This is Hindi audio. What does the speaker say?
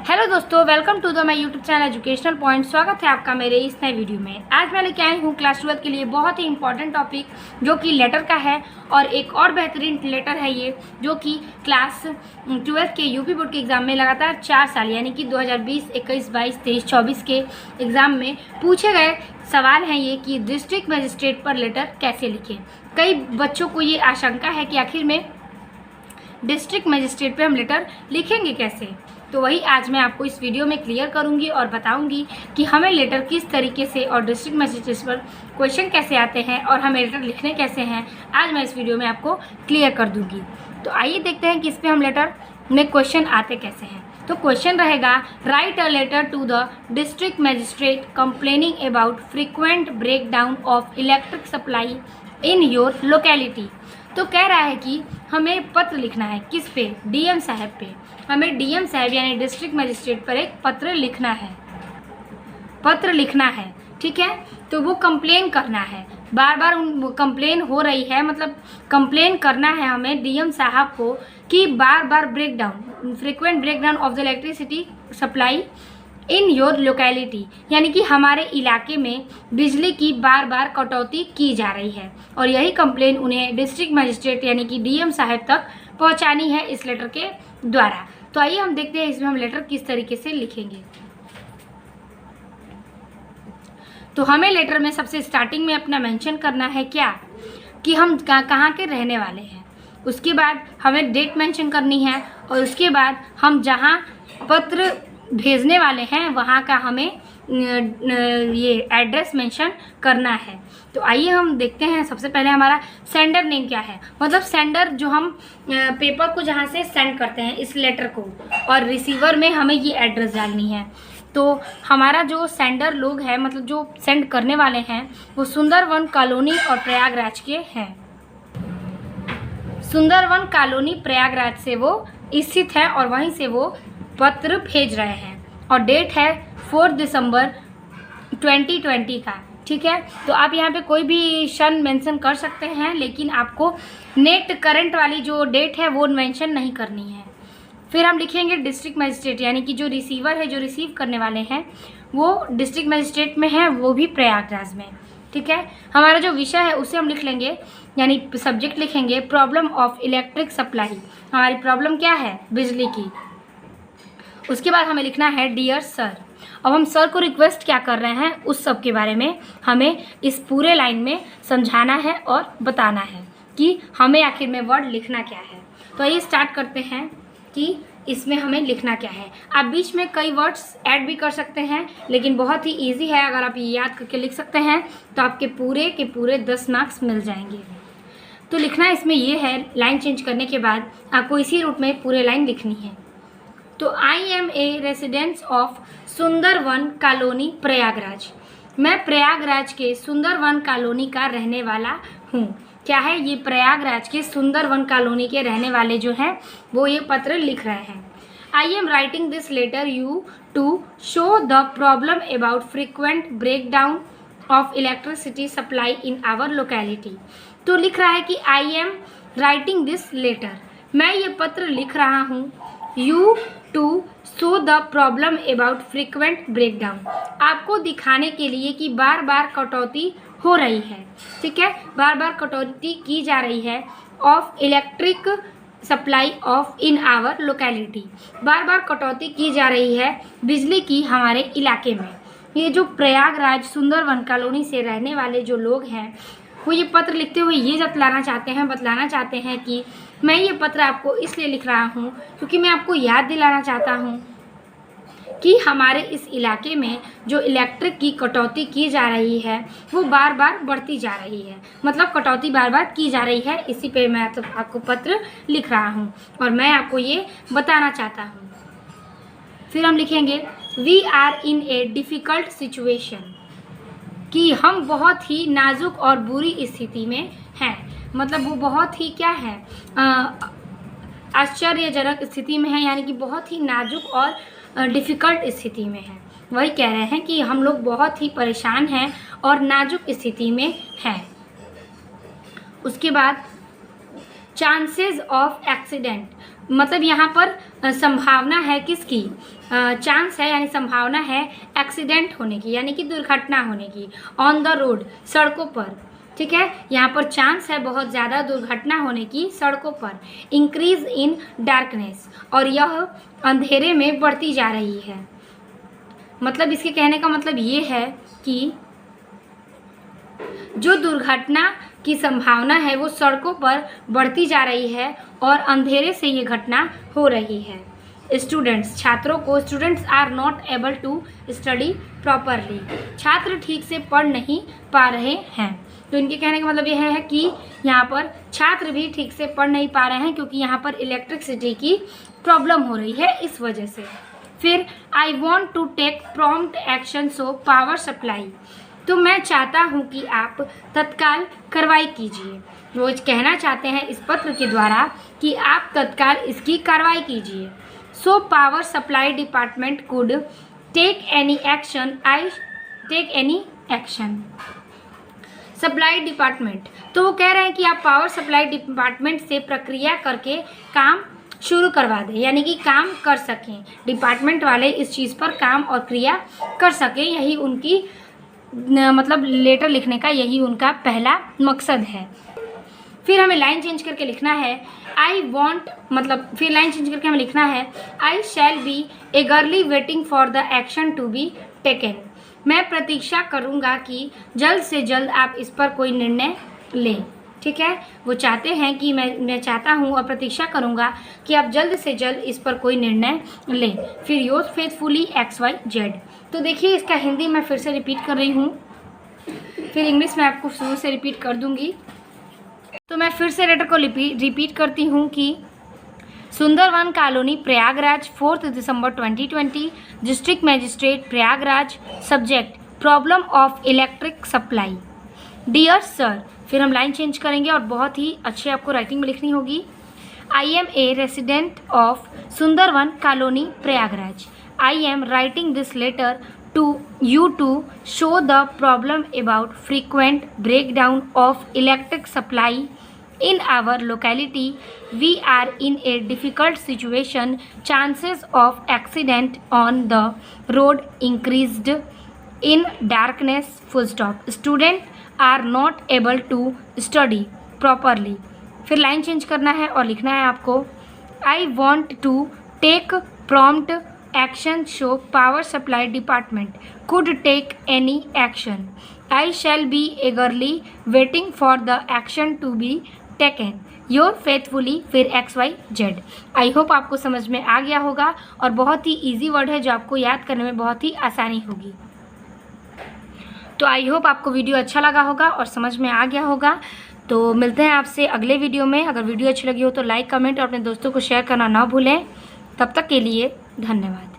हेलो दोस्तों, welcome to the my YouTube channel educational point. स्वागत है आपका मेरे इस नए वीडियो में। आज मैं लेके आई हूँ क्लास 12 के लिए बहुत ही इंपॉर्टेंट टॉपिक जो कि लेटर का है और एक और बेहतरीन लेटर है ये, जो कि क्लास 12 के यूपी बोर्ड के एग्ज़ाम में लगातार 4 साल यानी कि 2020, 21, 22, 23, 24 के एग्ज़ाम में पूछे गए सवाल हैं ये कि डिस्ट्रिक्ट मजिस्ट्रेट पर लेटर कैसे लिखें। कई बच्चों को ये आशंका है कि आखिर में डिस्ट्रिक्ट मजिस्ट्रेट पे हम लेटर लिखेंगे कैसे। तो वही आज मैं आपको इस वीडियो में क्लियर करूंगी और बताऊंगी कि हमें लेटर किस तरीके से और डिस्ट्रिक्ट मजिस्ट्रेट पर क्वेश्चन कैसे आते हैं और हमें लेटर लिखने कैसे हैं। आज मैं इस वीडियो में आपको क्लियर कर दूंगी। तो आइए देखते हैं कि इस पर हम लेटर में क्वेश्चन आते कैसे हैं। तो क्वेश्चन रहेगा, write a letter to the district magistrate complaining about frequent breakdown of electric supply in your locality. तो कह रहा है कि हमें पत्र लिखना है, किस पे? डीएम साहब पे। हमें डीएम साहब यानी डिस्ट्रिक्ट मजिस्ट्रेट पर एक पत्र लिखना है, ठीक है। तो वो कंप्लेन करना है, बार बार कंप्लेन हो रही है, मतलब कंप्लेन करना है हमें डीएम साहब को कि बार बार frequent breakdown of the electricity supply in your locality, यानी कि हमारे इलाके में बिजली की बार बार कटौती की जा रही है और यही कंप्लेन उन्हें डिस्ट्रिक्ट मजिस्ट्रेट यानी कि डीएम साहब तक पहुंचानी है इस लेटर के द्वारा। तो आइए हम देखते हैं इसमें हम लेटर किस तरीके से लिखेंगे। तो हमें लेटर में सबसे स्टार्टिंग में अपना मेंशन करना है क्या कि हम कहाँ के रहने वाले हैं। उसके बाद हमें डेट मेंशन करनी है और उसके बाद हम जहाँ पत्र भेजने वाले हैं वहाँ का हमें ये एड्रेस मेंशन करना है। तो आइए हम देखते हैं। सबसे पहले हमारा सेंडर नेम क्या है, मतलब सेंडर जो हम पेपर को जहाँ से सेंड करते हैं इस लेटर को, और रिसीवर में हमें ये एड्रेस डालनी है। तो हमारा जो सेंडर लोग हैं, मतलब जो सेंड करने वाले हैं, वो सुंदरवन कॉलोनी और प्रयागराज के हैं। सुंदरवन कॉलोनी प्रयागराज से वो स्थित है और वहीं से वो पत्र भेज रहे हैं और डेट है 4 दिसंबर 2020 का, ठीक है। तो आप यहाँ पे कोई भी सन मेंशन कर सकते हैं, लेकिन आपको नेट करंट वाली जो डेट है वो मेंशन नहीं करनी है। फिर हम लिखेंगे डिस्ट्रिक्ट मजिस्ट्रेट, यानी कि जो रिसीवर है, जो रिसीव करने वाले हैं, वो डिस्ट्रिक्ट मजिस्ट्रेट में है, वो भी प्रयागराज में, ठीक है। हमारा जो विषय है उसे हम लिख लेंगे, यानी सब्जेक्ट लिखेंगे प्रॉब्लम ऑफ इलेक्ट्रिक सप्लाई। हमारी प्रॉब्लम क्या है? बिजली की। उसके बाद हमें लिखना है डियर सर। अब हम सर को रिक्वेस्ट क्या कर रहे हैं उस सब के बारे में हमें इस पूरे लाइन में समझाना है और बताना है कि हमें आखिर में वर्ड लिखना क्या है। तो आइए स्टार्ट करते हैं कि इसमें हमें लिखना क्या है। आप बीच में कई वर्ड्स ऐड भी कर सकते हैं, लेकिन बहुत ही ईजी है। अगर आप ये याद करके लिख सकते हैं तो आपके पूरे के पूरे 10 मार्क्स मिल जाएंगे। तो लिखना इसमें ये है, लाइन चेंज करने के बाद आपको इसी रूट में पूरे लाइन लिखनी है। तो I am a residence of Sundarvan colony Prayagraj. मैं प्रयागराज के सुंदरवन कॉलोनी का रहने वाला हूँ। क्या है ये? प्रयागराज के सुंदरवन कॉलोनी के रहने वाले जो हैं वो ये पत्र लिख रहे हैं। I am writing this letter you to show the problem about frequent breakdown of electricity supply in our locality. तो लिख रहा है कि I am writing this letter, मैं ये पत्र लिख रहा हूँ, you to show the problem about frequent breakdown, आपको दिखाने के लिए कि बार बार कटौती हो रही है, ठीक है, बार बार कटौती की जा रही है of electric supply of in our locality, बार बार कटौती की जा रही है बिजली की हमारे इलाके में। ये जो प्रयागराज सुंदरवन कॉलोनी से रहने वाले जो लोग हैं वो ये पत्र लिखते हुए ये बतलाना चाहते हैं कि मैं ये पत्र आपको इसलिए लिख रहा हूँ क्योंकि मैं आपको याद दिलाना चाहता हूँ कि हमारे इस इलाके में जो इलेक्ट्रिक की कटौती की जा रही है वो बार बार बढ़ती जा रही है, मतलब कटौती बार बार की जा रही है। इसी पे मैं तो आपको पत्र लिख रहा हूँ और मैं आपको ये बताना चाहता हूँ। फिर हम लिखेंगे we are in a difficult situation, कि हम बहुत ही नाजुक और बुरी स्थिति में हैं, मतलब वो बहुत ही क्या है, आश्चर्यजनक स्थिति में है, यानी कि बहुत ही नाजुक और डिफ़िकल्ट स्थिति में है। वही कह रहे हैं कि हम लोग बहुत ही परेशान हैं और नाजुक स्थिति में हैं। उसके बाद चांसेस ऑफ एक्सीडेंट, मतलब यहाँ पर संभावना है किसकी, चांस है यानी संभावना है एक्सीडेंट होने की, यानी कि दुर्घटना होने की। ऑन द रोड, सड़कों पर, ठीक है, यहाँ पर चांस है बहुत ज़्यादा दुर्घटना होने की सड़कों पर। इंक्रीज इन डार्कनेस, और यह अंधेरे में बढ़ती जा रही है। मतलब इसके कहने का मतलब ये है कि जो दुर्घटना की संभावना है वो सड़कों पर बढ़ती जा रही है और अंधेरे से ये घटना हो रही है। स्टूडेंट्स, छात्रों को, students are not able to study properly, छात्र ठीक से पढ़ नहीं पा रहे हैं। तो इनके कहने का मतलब यह है कि यहाँ पर छात्र भी ठीक से पढ़ नहीं पा रहे हैं क्योंकि यहाँ पर इलेक्ट्रिसिटी की प्रॉब्लम हो रही है इस वजह से। फिर I want to take prompt action so power supply, तो मैं चाहता हूँ कि आप तत्काल कार्रवाई कीजिए। वो कहना चाहते हैं इस पत्र के द्वारा कि आप तत्काल इसकी कार्रवाई कीजिए। So power supply department could take any action, I take any action. Supply department, तो वो कह रहे हैं कि आप पावर सप्लाई डिपार्टमेंट से प्रक्रिया करके काम शुरू करवा दें, यानी कि काम कर सकें, डिपार्टमेंट वाले इस चीज़ पर काम और क्रिया कर सकें। यही उनकी मतलब लेटर लिखने का यही उनका पहला मकसद है। फिर हमें लाइन चेंज करके लिखना है आई वॉन्ट, मतलब फिर लाइन चेंज करके हमें लिखना है I shall be eagerly waiting for the action to be taken, मैं प्रतीक्षा करूँगा कि जल्द से जल्द आप इस पर कोई निर्णय लें। ठीक है, वो चाहते हैं कि मैं चाहता हूँ और प्रतीक्षा करूँगा कि आप जल्द से जल्द इस पर कोई निर्णय लें। फिर योर फेथफुली XYZ, तो देखिए इसका हिंदी मैं फिर से रिपीट कर रही हूँ, फिर इंग्लिश में आपको शुरू से रिपीट कर दूँगी। तो मैं फिर से लेटर को रिपीट करती हूँ कि सुंदरवन कॉलोनी प्रयागराज 4 दिसंबर 2020, district magistrate Prayagraj, subject problem of electric supply. Dear sir, फिर हम लाइन चेंज करेंगे और बहुत ही अच्छे आपको राइटिंग में लिखनी होगी। I am a resident of Sundarvan colony Prayagraj, I am writing this letter to you to show the problem about frequent breakdown of electric supply in our locality. We are in a difficult situation. Chances of accident on the road increased in darkness. Full stop. Students are not able to study properly. फिर लाइन चेंज करना है और लिखना है आपको I want to take prompt action so power supply department could take any action. I shall be eagerly waiting for the action to be taken. Your faithfully फिर XYZ। आई होप आपको समझ में आ गया होगा और बहुत ही इजी वर्ड है जो आपको याद करने में बहुत ही आसानी होगी। तो आई होप आपको वीडियो अच्छा लगा होगा और समझ में आ गया होगा। तो मिलते हैं आपसे अगले वीडियो में। अगर वीडियो अच्छी लगी हो तो लाइक, कमेंट और अपने दोस्तों को शेयर करना ना भूलें। तब तक के लिए धन्यवाद।